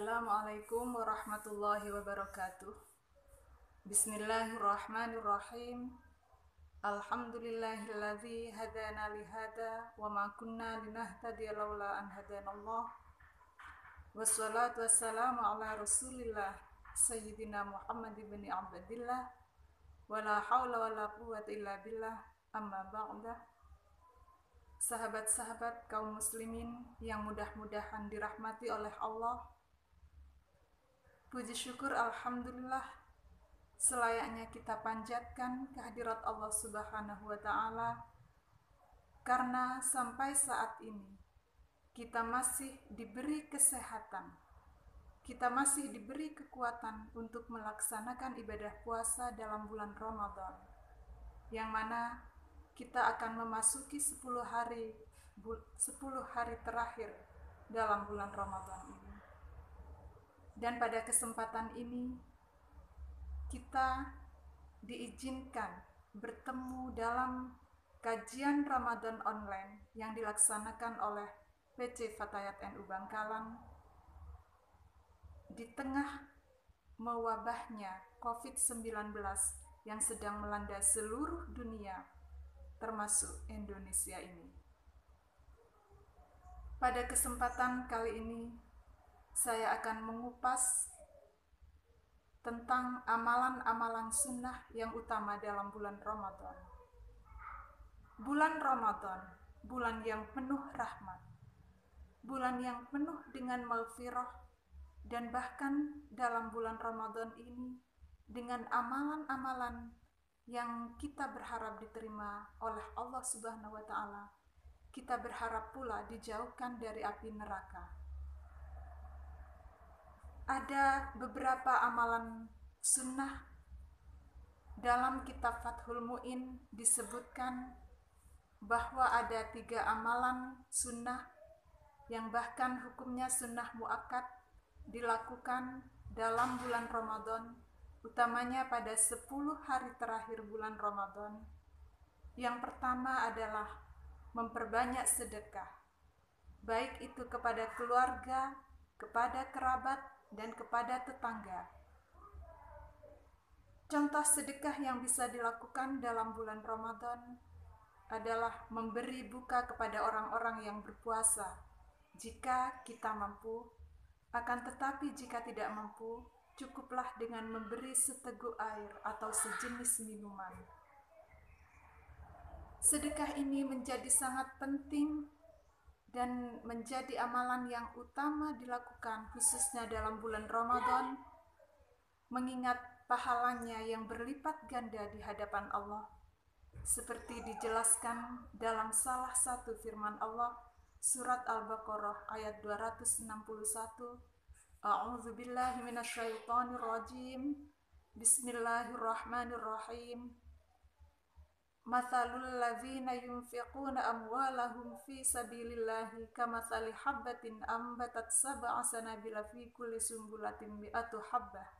Assalamualaikum warahmatullahi wabarakatuh. Bismillahirrahmanirrahim. Alhamdulillahilladzi hadana lihada wa ma kunna linahtadiya laula an hadanallah. Wassalatu wassalamu ala Rasulillah Sayyidina Muhammad ibn Abdillah wa la haula wa la quwwata illa billah. Amma ba'da. Sahabat-sahabat kaum muslimin yang mudah-mudahan dirahmati oleh Allah, puji syukur alhamdulillah selayaknya kita panjatkan kehadirat Allah Subhanahu wa taala karena sampai saat ini kita masih diberi kesehatan, kita masih diberi kekuatan untuk melaksanakan ibadah puasa dalam bulan Ramadan, yang mana kita akan memasuki 10 hari terakhir dalam bulan Ramadan ini. Dan pada kesempatan ini kita diizinkan bertemu dalam kajian Ramadan online yang dilaksanakan oleh PC Fatayat NU Bangkalan di tengah mewabahnya COVID-19 yang sedang melanda seluruh dunia termasuk Indonesia ini. Pada kesempatan kali ini saya akan mengupas tentang amalan-amalan sunnah yang utama dalam bulan Ramadan. Bulan Ramadan, bulan yang penuh rahmat, bulan yang penuh dengan maghfirah, dan bahkan dalam bulan Ramadan ini dengan amalan-amalan yang kita berharap diterima oleh Allah Subhanahu wa taala. Kita berharap pula dijauhkan dari api neraka. Ada beberapa amalan sunnah dalam kitab Fathul Mu'in disebutkan bahwa ada 3 amalan sunnah yang bahkan hukumnya sunnah muakkad dilakukan dalam bulan Ramadan, utamanya pada 10 hari terakhir bulan Ramadan. Yang pertama adalah memperbanyak sedekah, baik itu kepada keluarga, kepada kerabat, dan kepada tetangga. Contoh sedekah yang bisa dilakukan dalam bulan Ramadan adalah memberi buka kepada orang-orang yang berpuasa jika kita mampu. Akan tetapi jika tidak mampu, cukuplah dengan memberi seteguk air atau sejenis minuman. Sedekah ini menjadi sangat penting dan menjadi amalan yang utama dilakukan khususnya dalam bulan Ramadan, mengingat pahalanya yang berlipat ganda di hadapan Allah, seperti dijelaskan dalam salah satu firman Allah, surat Al-Baqarah ayat 261. A'udzubillahi minasyaitonirrajim. Bismillahirrahmanirrahim. Mathalul ladzina yunfiquna amwalahum fi sabilillahi kamathali habbatin ambatat sab'a sanabila fi kulli sumbulatin mi'atu habbah.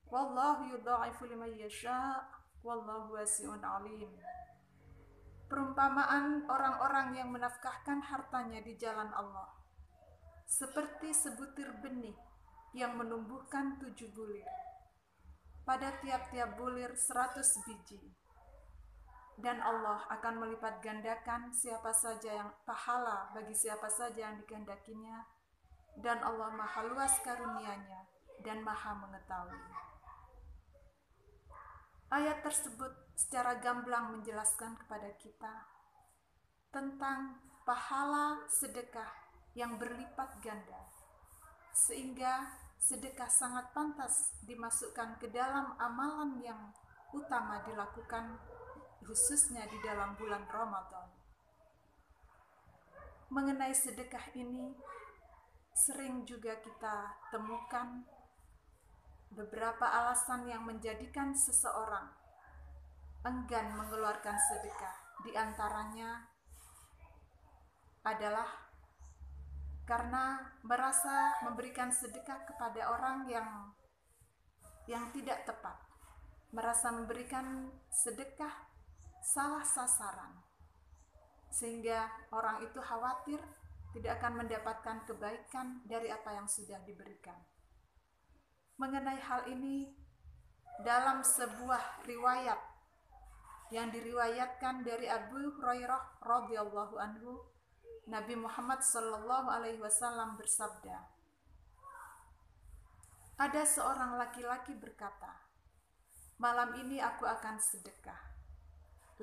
Wallahu yudha'ifu liman yasha' wallahu wasi'un alim. Perumpamaan orang-orang yang menafkahkan hartanya di jalan Allah seperti sebutir benih yang menumbuhkan 7 bulir. Pada tiap-tiap bulir 100 biji. Dan Allah akan melipat gandakan siapa saja yang pahala bagi siapa saja yang dikehendakinya, dan Allah maha luas karunia-Nya dan maha mengetahui. Ayat tersebut secara gamblang menjelaskan kepada kita tentang pahala sedekah yang berlipat ganda, sehingga sedekah sangat pantas dimasukkan ke dalam amalan yang utama dilakukan khususnya di dalam bulan Ramadan. Mengenai sedekah ini, sering juga kita temukan beberapa alasan yang menjadikan seseorang enggan mengeluarkan sedekah. Di antaranya adalah karena merasa memberikan sedekah kepada orang yang tidak tepat, merasa memberikan sedekah salah sasaran, sehingga orang itu khawatir tidak akan mendapatkan kebaikan dari apa yang sudah diberikan. Mengenai hal ini, dalam sebuah riwayat yang diriwayatkan dari Abu Hurairah radhiyallahu anhu, Nabi Muhammad sallallahu alaihi wasallam bersabda, ada seorang laki-laki berkata, malam ini aku akan sedekah.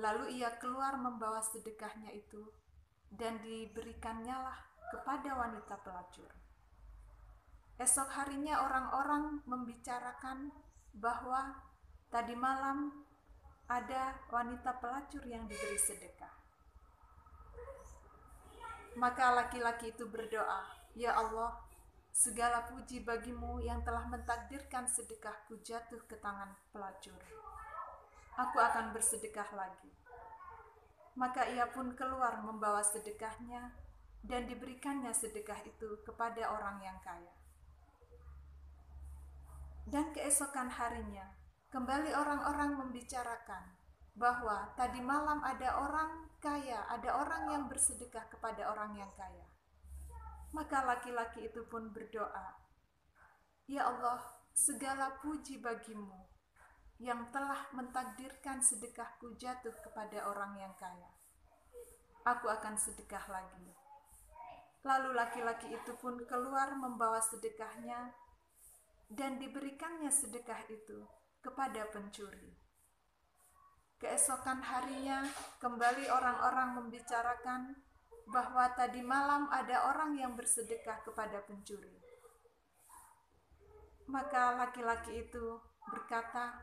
Lalu ia keluar membawa sedekahnya itu dan diberikannya lah kepada wanita pelacur. Esok harinya orang-orang membicarakan bahwa tadi malam ada wanita pelacur yang diberi sedekah. Maka laki-laki itu berdoa, ya Allah, segala puji bagimu yang telah mentakdirkan sedekahku jatuh ke tangan pelacur. Aku akan bersedekah lagi. Maka ia pun keluar membawa sedekahnya dan diberikannya sedekah itu kepada orang yang kaya. Dan keesokan harinya, kembali orang-orang membicarakan bahwa tadi malam ada orang kaya, ada orang yang bersedekah kepada orang yang kaya. Maka laki-laki itu pun berdoa, ya Allah, segala puji bagimu yang telah mentakdirkan sedekahku jatuh kepada orang yang kaya. Aku akan sedekah lagi. Lalu laki-laki itu pun keluar membawa sedekahnya dan diberikannya sedekah itu kepada pencuri. Keesokan harinya kembali orang-orang membicarakan bahwa tadi malam ada orang yang bersedekah kepada pencuri. Maka laki-laki itu berkata,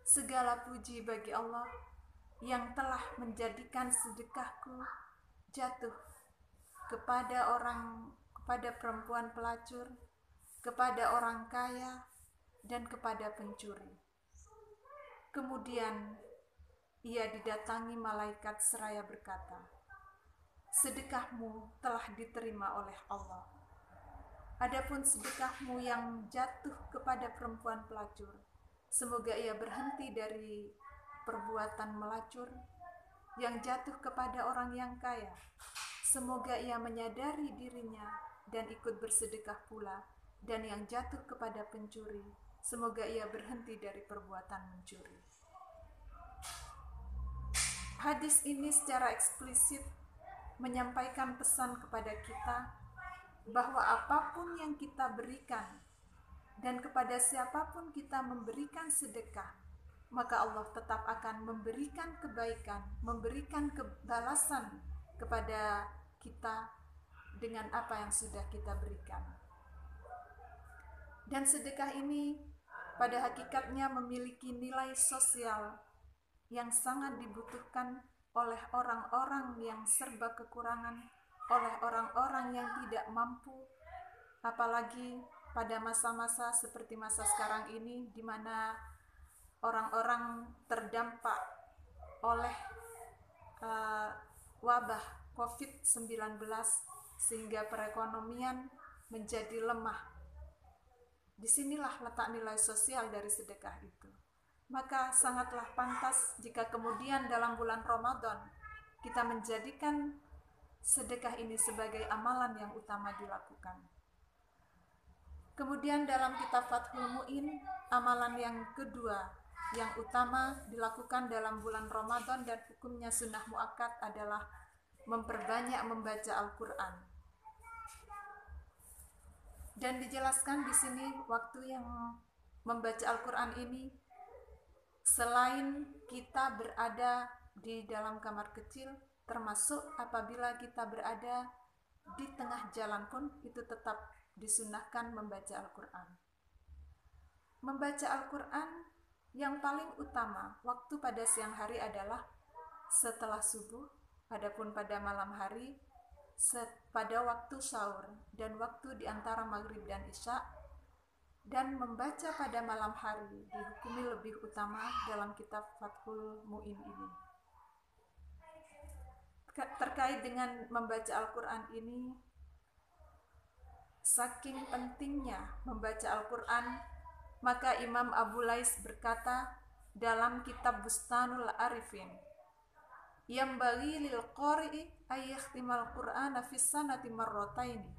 segala puji bagi Allah yang telah menjadikan sedekahku jatuh kepada perempuan pelacur, kepada orang kaya, dan kepada pencuri. Kemudian ia didatangi malaikat seraya berkata, sedekahmu telah diterima oleh Allah. Adapun sedekahmu yang jatuh kepada perempuan pelacur, semoga ia berhenti dari perbuatan melacur. Yang jatuh kepada orang yang kaya, semoga ia menyadari dirinya dan ikut bersedekah pula. Dan yang jatuh kepada pencuri, semoga ia berhenti dari perbuatan mencuri. Hadis ini secara eksplisit menyampaikan pesan kepada kita bahwa apapun yang kita berikan dan kepada siapapun kita memberikan sedekah, maka Allah tetap akan memberikan kebaikan, memberikan kebalasan kepada kita dengan apa yang sudah kita berikan. Dan sedekah ini pada hakikatnya memiliki nilai sosial yang sangat dibutuhkan oleh orang-orang yang serba kekurangan, oleh orang-orang yang tidak mampu, apalagi pada masa-masa seperti masa sekarang ini, di mana orang-orang terdampak oleh wabah COVID-19 sehingga perekonomian menjadi lemah. Disinilah letak nilai sosial dari sedekah itu. Maka sangatlah pantas jika kemudian dalam bulan Ramadan kita menjadikan sedekah ini sebagai amalan yang utama dilakukan. Kemudian dalam kitab Fathul Mu'in, amalan yang kedua yang utama dilakukan dalam bulan Ramadan dan hukumnya sunnah muakkad adalah memperbanyak membaca Al-Quran. Dan dijelaskan di sini waktu yang membaca Al-Quran ini, selain kita berada di dalam kamar kecil, termasuk apabila kita berada di tengah jalan pun itu tetap disunahkan membaca Al-Quran. Membaca Al-Quran yang paling utama waktu pada siang hari adalah setelah subuh, adapun pada malam hari pada waktu sahur dan waktu di antara maghrib dan isya, dan membaca pada malam hari dihukumi lebih utama dalam kitab Fathul Mu'in ini. Terkait dengan membaca Al-Quran ini, saking pentingnya membaca Al-Quran, maka Imam Abu Lais berkata dalam kitab Bustanul Arifin, Yambaghi lil qari'i ay yakhtimal Qur'ana fi sanati marrataini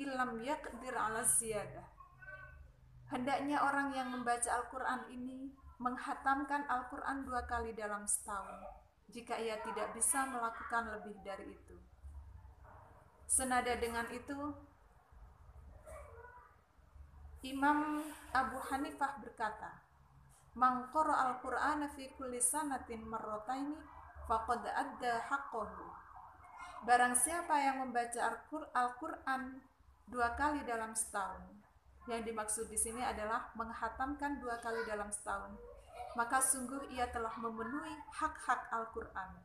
illam yaqdir 'ala ziyadah. Hendaknya orang yang membaca Al-Quran ini menghatamkan Al-Quran 2 kali dalam setahun, jika ia tidak bisa melakukan lebih dari itu. Senada dengan itu, Imam Abu Hanifah berkata, "Man qara'a al-Qur'ana fi kulli sanatin marrataini faqad adda haqqahu." Barang siapa yang membaca Al-Quran 2 kali dalam setahun, yang dimaksud di sini adalah menghatamkan 2 kali dalam setahun, maka sungguh ia telah memenuhi hak-hak Al-Quran.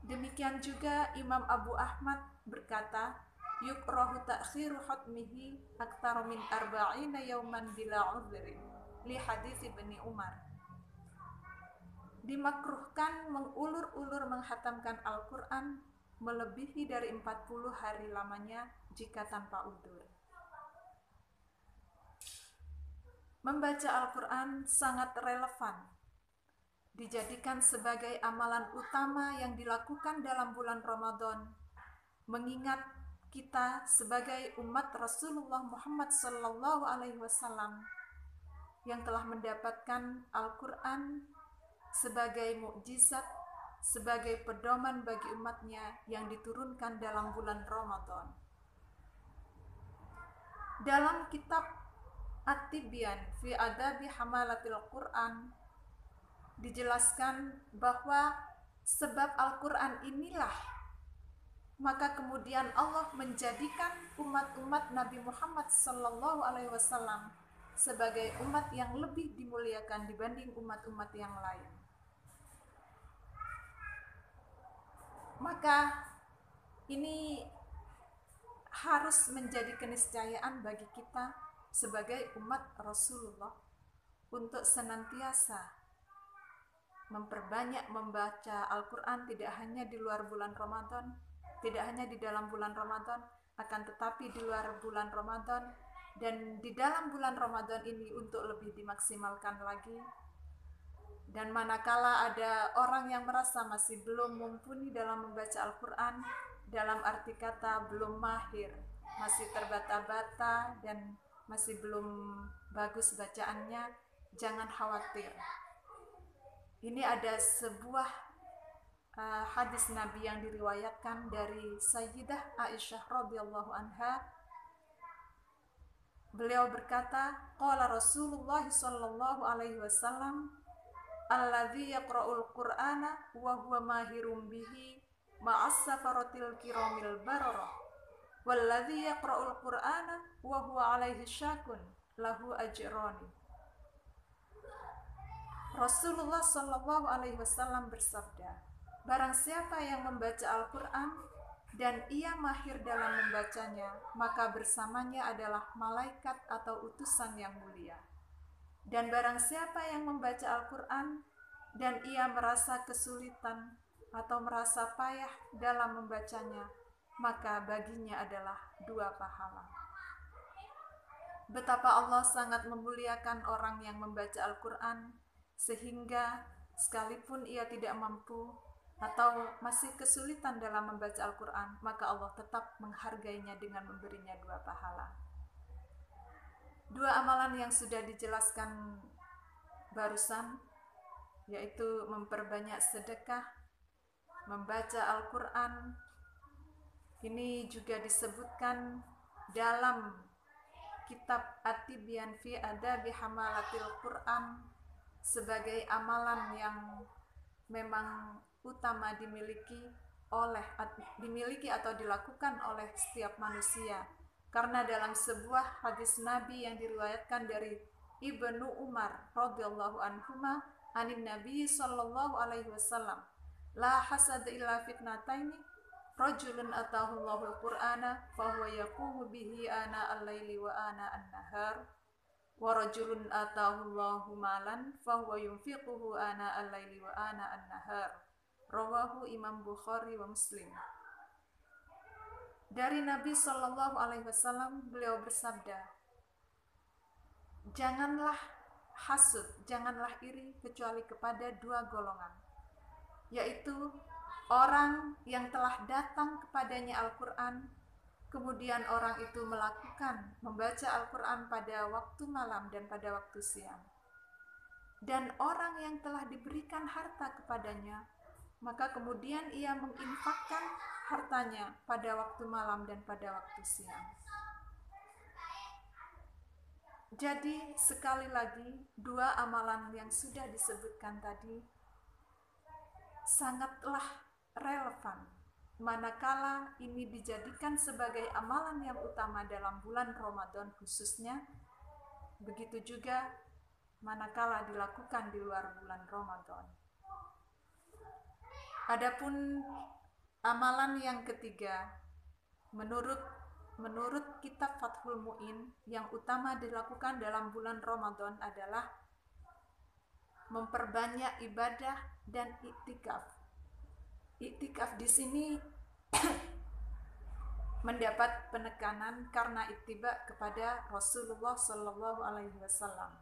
Demikian juga Imam Abu Ahmad berkata, yukrahu ta'khiru hatmihi aktsara min arba'ina yauman bila udhri li hadits Ibni Umar. Dimakruhkan mengulur-ulur menghatamkan Al-Quran melebihi dari 40 hari lamanya jika tanpa udzur. Membaca Al-Quran sangat relevan, dijadikan sebagai amalan utama yang dilakukan dalam bulan Ramadan, mengingat kita sebagai umat Rasulullah Muhammad SAW yang telah mendapatkan Al-Quran sebagai mukjizat, sebagai pedoman bagi umatnya yang diturunkan dalam bulan Ramadan. Dalam kitab At-Tibyan fi Adabi Hamalatil Quran dijelaskan bahwa sebab Al-Quran inilah maka kemudian Allah menjadikan umat-umat Nabi Muhammad SAW sebagai umat yang lebih dimuliakan dibanding umat-umat yang lain. Maka ini harus menjadi keniscayaan bagi kita sebagai umat Rasulullah untuk senantiasa memperbanyak membaca Al-Quran, tidak hanya di luar bulan Ramadan, tidak hanya di dalam bulan Ramadan, akan tetapi di luar bulan Ramadan dan di dalam bulan Ramadan ini untuk lebih dimaksimalkan lagi. Dan manakala ada orang yang merasa masih belum mumpuni dalam membaca Al-Quran, dalam arti kata belum mahir, masih terbata-bata dan masih belum bagus bacaannya, jangan khawatir. Ini ada sebuah hadis Nabi yang diriwayatkan dari Sayyidah Aisyah radhiyallahu anha. Beliau berkata, qala Rasulullah sallallahu alaihi wasallam, alladzi yaqra'ul Qur'ana wa huwa mahirum bihi ma'as safaratil kiramil bararah, walladzi yaqra'ul Qur'ana wa huwa alaihi syakun lahu ajrani. Rasulullah sallallahu alaihi wasallam bersabda, barang siapa yang membaca Al-Quran dan ia mahir dalam membacanya, maka bersamanya adalah malaikat atau utusan yang mulia. Dan barang siapa yang membaca Al-Quran dan ia merasa kesulitan atau merasa payah dalam membacanya, maka baginya adalah 2 pahala. Betapa Allah sangat memuliakan orang yang membaca Al-Quran, sehingga sekalipun ia tidak mampu atau masih kesulitan dalam membaca Al-Quran, maka Allah tetap menghargainya dengan memberinya 2 pahala. 2 amalan yang sudah dijelaskan barusan, yaitu memperbanyak sedekah, membaca Al-Quran. Ini juga disebutkan dalam kitab At-Tibyan fi Adabi Hamalatil Quran sebagai amalan yang memang utama dimiliki atau dilakukan oleh setiap manusia. Karena dalam sebuah hadis Nabi yang diriwayatkan dari Ibnu Umar radhiyallahu anhuma anin Nabi sallallahu alaihi wasallam, la hasad illa fitnataini, rajulun atahu Allahul Qur'ana fa huwa yaqumu bihi ana al-laili wa ana an-nahar, wa rajulun atahu Allahu malan fa huwa yunfiquhu ana al-laili wa ana an-nahar. Rawahu Imam Bukhari wa Muslim. Dari Nabi sallallahu alaihi wasallam, beliau bersabda, janganlah hasud, janganlah iri kecuali kepada 2 golongan. yaitu orang yang telah datang kepadanya Al-Quran, kemudian orang itu melakukan membaca Al-Quran pada waktu malam dan pada waktu siang. Dan orang yang telah diberikan harta kepadanya, maka kemudian ia menginfakkan hartanya pada waktu malam dan pada waktu siang. Jadi sekali lagi, dua amalan yang sudah disebutkan tadi sangatlah relevan manakala ini dijadikan sebagai amalan yang utama dalam bulan Ramadan khususnya, begitu juga manakala dilakukan di luar bulan Ramadan. Adapun amalan yang ketiga, menurut kitab Fathul Mu'in, yang utama dilakukan dalam bulan Ramadan adalah memperbanyak ibadah dan iktikaf. Iktikaf di sini mendapat penekanan karena ittiba kepada Rasulullah Shallallahu Alaihi Wasallam.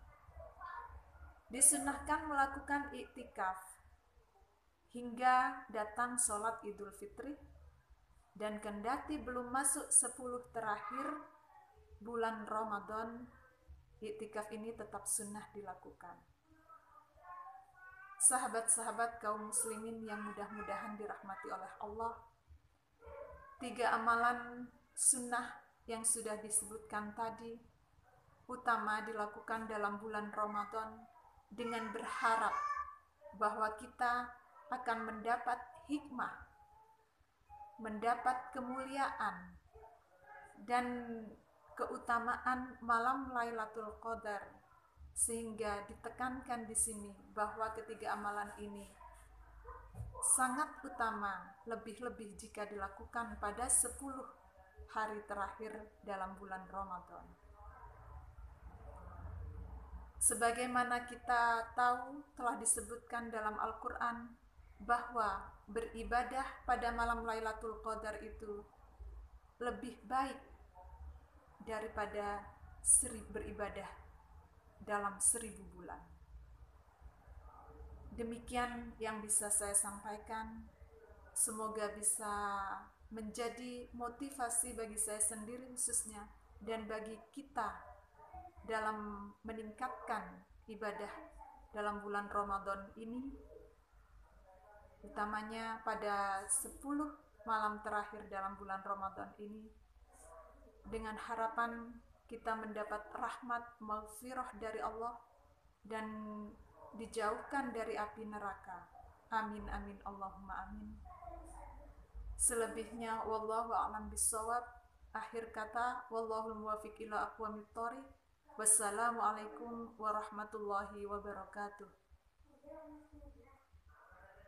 Disunahkan melakukan iktikaf hingga datang sholat Idul Fitri, dan kendati belum masuk 10 terakhir bulan Ramadan, iktikaf ini tetap sunnah dilakukan. Sahabat-sahabat kaum muslimin yang mudah-mudahan dirahmati oleh Allah, 3 amalan sunnah yang sudah disebutkan tadi utama dilakukan dalam bulan Ramadan dengan berharap bahwa kita akan mendapat hikmah, mendapat kemuliaan dan keutamaan malam Lailatul Qadar, sehingga ditekankan di sini bahwa ketiga amalan ini sangat utama, lebih-lebih jika dilakukan pada 10 hari terakhir dalam bulan Ramadan. Sebagaimana kita tahu telah disebutkan dalam Al-Quran bahwa beribadah pada malam Lailatul Qadar itu lebih baik daripada beribadah dalam 1000 bulan. Demikian yang bisa saya sampaikan. Semoga bisa menjadi motivasi bagi saya sendiri khususnya dan bagi kita dalam meningkatkan ibadah dalam bulan Ramadan ini, utamanya pada 10 malam terakhir dalam bulan Ramadan ini, dengan harapan kita mendapat rahmat maghfirah dari Allah dan dijauhkan dari api neraka. Amin amin Allahumma amin. Selebihnya wallahu a'lam bissawab. Akhir kata, wallahul muwaffiq ila aqwamit thoriq. Wassalamualaikum warahmatullahi wabarakatuh.